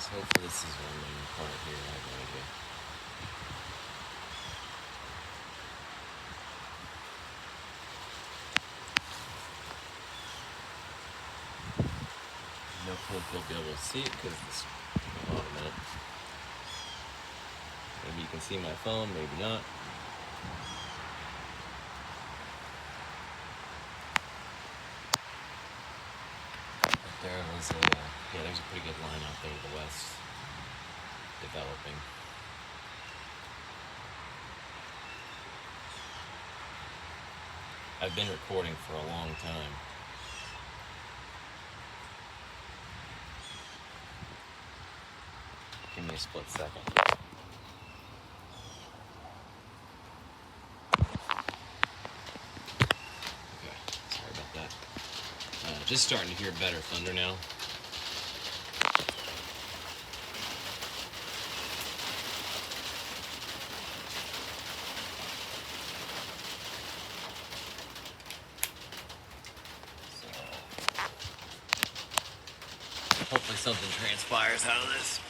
guys. Hopefully this is running part here. I have no idea. No clue if you'll be able to see it because this. Hold on a minute. Maybe you can see my phone, maybe not. But there's a pretty good line out there to the west developing. I've been recording for a long time. Give me a split second. Okay, sorry about that. Just starting to hear better thunder now. Hopefully something transpires out of this.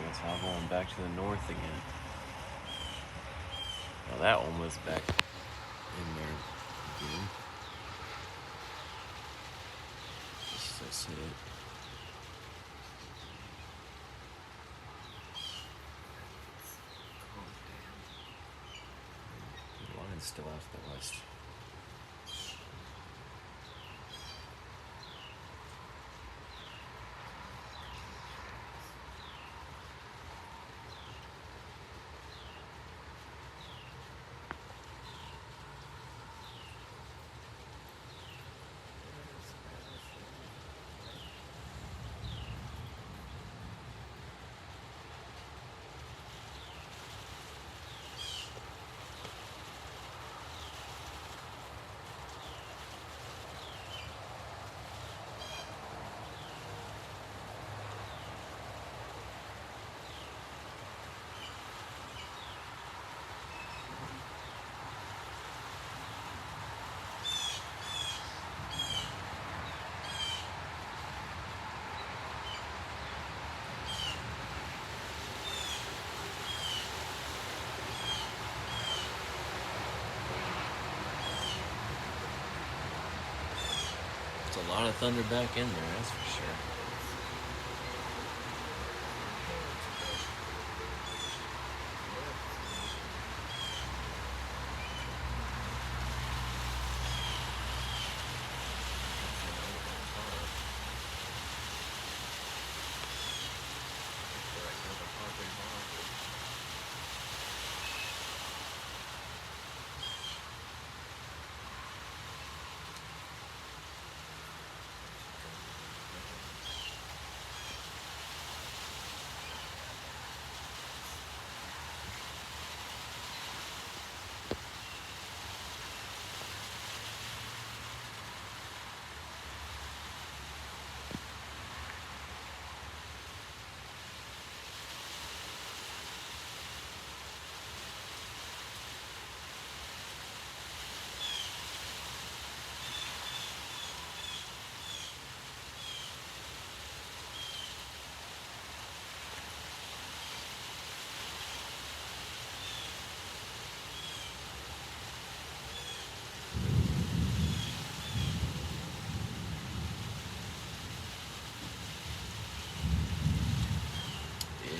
it's all going back to the north again. Well, that one was back in there again. Just as I see it. The line's still off to the west. A lot of thunder back in there, that's for sure.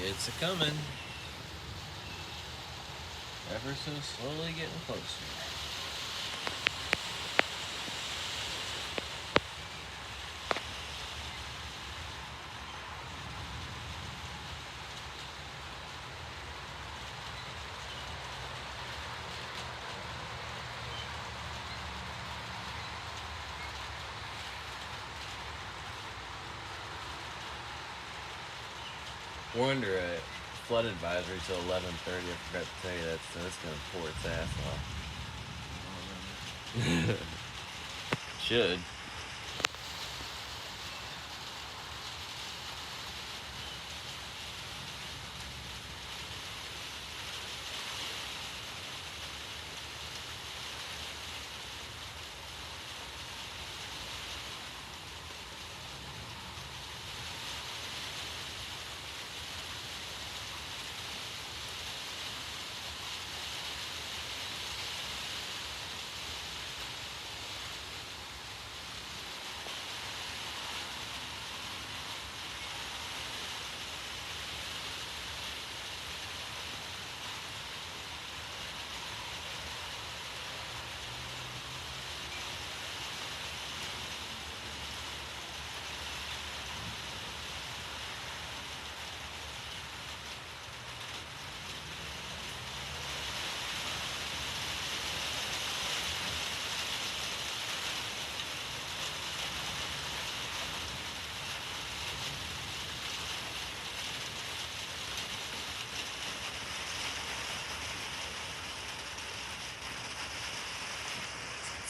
It's a-coming. Ever so slowly getting closer. We're under a flood advisory till 11:30. I forgot to tell you that, so it's gonna pour its ass off. Should.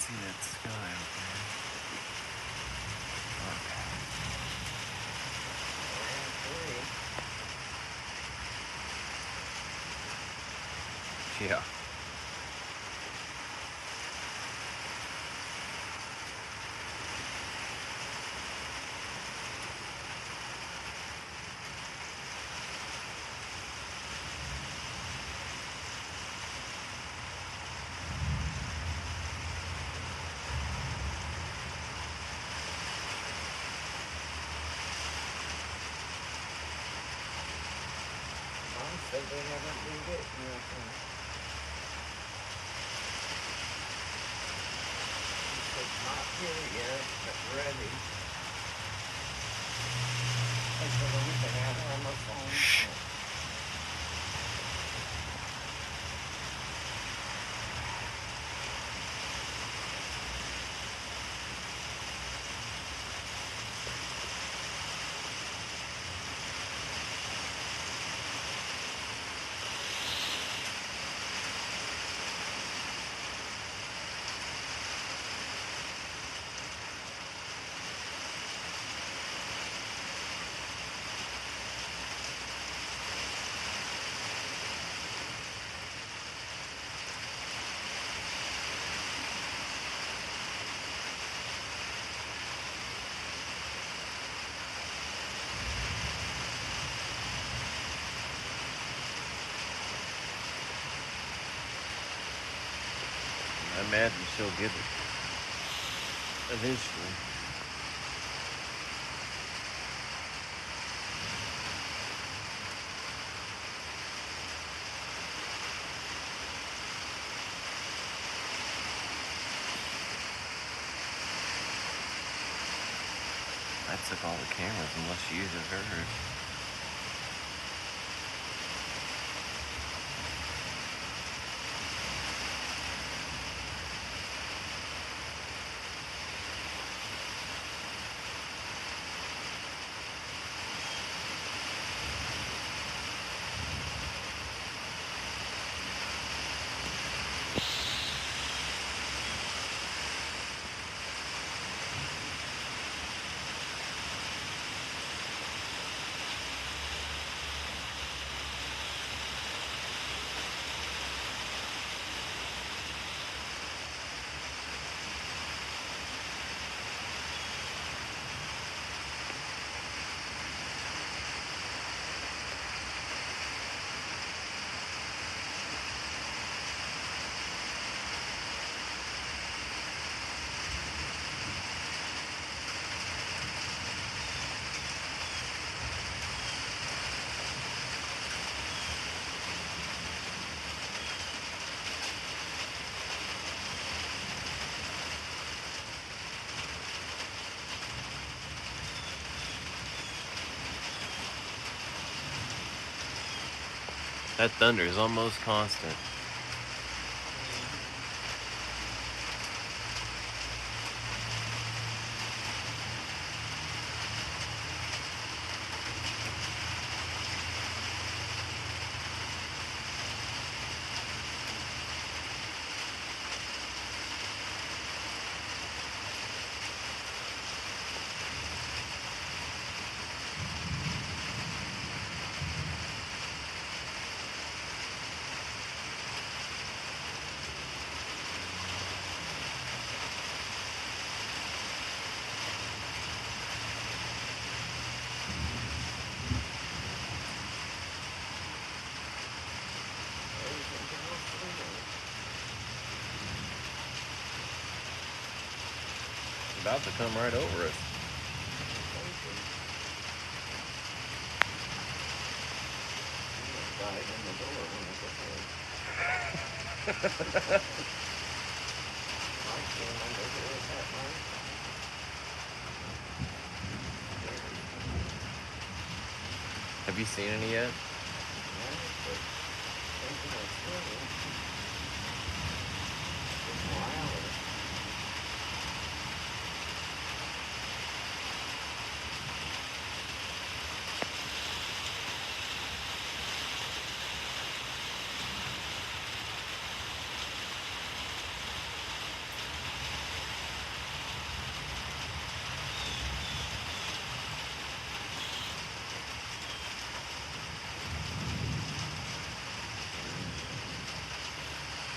See that sky out there. Okay. Yeah. But they haven't been getting nothing. It's not here yet, but ready. That's what I'm looking at on my phone. I imagine she'll get it eventually. I took all the cameras unless she uses hers. That thunder is almost constant. About to come right over us. Died in the door when I got there. I came under here at that night. Have you seen any yet?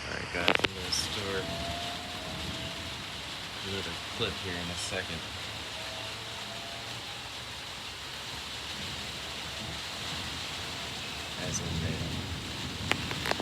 Alright guys, I'm going to start another clip here in a second. As in